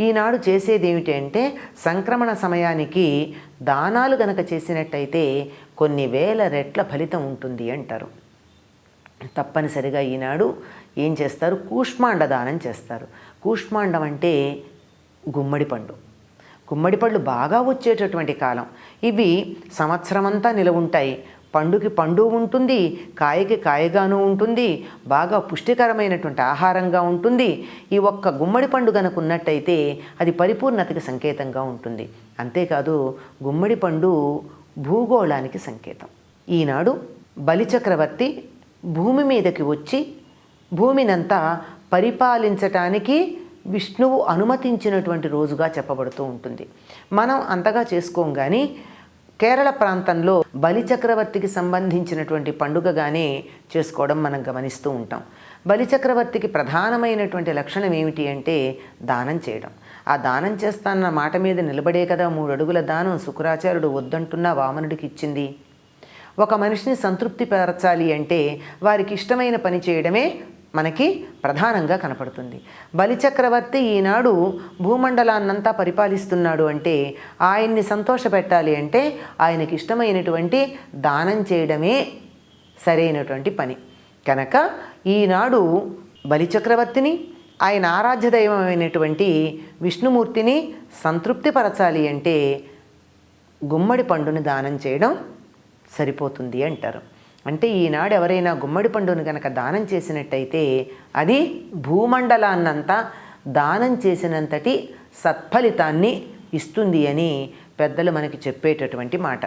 ఈనాడు చేసేది ఏమిటి అంటే సంక్రమణ సమయానికి దానాలు గనక చేసినట్టయితే కొన్ని వేల రెట్ల ఫలితం ఉంటుంది అంటారు. తప్పనిసరిగా ఈనాడు ఏం చేస్తారు, కూష్మాండ దానం చేస్తారు. కూష్మాండం అంటే గుమ్మడి పండు. గుమ్మడి పళ్ళు బాగా వచ్చేటటువంటి కాలం. ఇవి సంవత్సరం అంతా నిలవ ఉంటాయి. పండుకి పండు ఉంటుంది, కాయకి కాయగాను ఉంటుంది, బాగా పుష్టికరమైనటువంటి ఆహారంగా ఉంటుంది. ఈ ఒక్క గుమ్మడి పండు కనుక ఉన్నట్టయితే అది పరిపూర్ణతకి సంకేతంగా ఉంటుంది. అంతేకాదు గుమ్మడి పండు భూగోళానికి సంకేతం. ఈనాడు బలిచక్రవర్తి భూమి మీదకి వచ్చి భూమినంతా పరిపాలించటానికి విష్ణువు అనుమతించినటువంటి రోజుగా చెప్పబడుతూ ఉంటుంది. మనం అంతగా చేసుకోం, కానీ కేరళ ప్రాంతంలో బలిచక్రవర్తికి సంబంధించినటువంటి పండుగగానే చేసుకోవడం మనం గమనిస్తూ ఉంటాం. బలిచక్రవర్తికి ప్రధానమైనటువంటి లక్షణం ఏమిటి అంటే దానం చేయడం. ఆ దానం చేస్తాన్న మాట మీద నిలబడే కదా 3 అడుగుల దానం శుక్రాచార్యుడు వద్దంటున్నా వామనుడికి ఇచ్చింది. ఒక మనిషిని సంతృప్తి పరచాలి అంటే వారికి ఇష్టమైన పని చేయడమే మనకి ప్రధానంగా కనపడుతుంది. బలిచక్రవర్తి ఈనాడు భూమండలాన్నంతా పరిపాలిస్తున్నాడు అంటే ఆయన్ని సంతోషపెట్టాలి అంటే ఆయనకి ఇష్టమైనటువంటి దానం చేయడమే సరైనటువంటి పని. కనుక ఈనాడు బలిచక్రవర్తిని, ఆయన ఆరాధ్య దైవమైనటువంటి విష్ణుమూర్తిని సంతృప్తిపరచాలి అంటే గుమ్మడి పండుని దానం చేయడం సరిపోతుంది అంటారు. అంటే ఈనాడు ఎవరైనా గుమ్మడి పండును కనుక దానం చేసినట్టయితే అది భూమండలాన్నంతా దానం చేసినంతటి సత్ఫలితాన్ని ఇస్తుంది అని పెద్దలు మనకి చెప్పేటటువంటి మాట.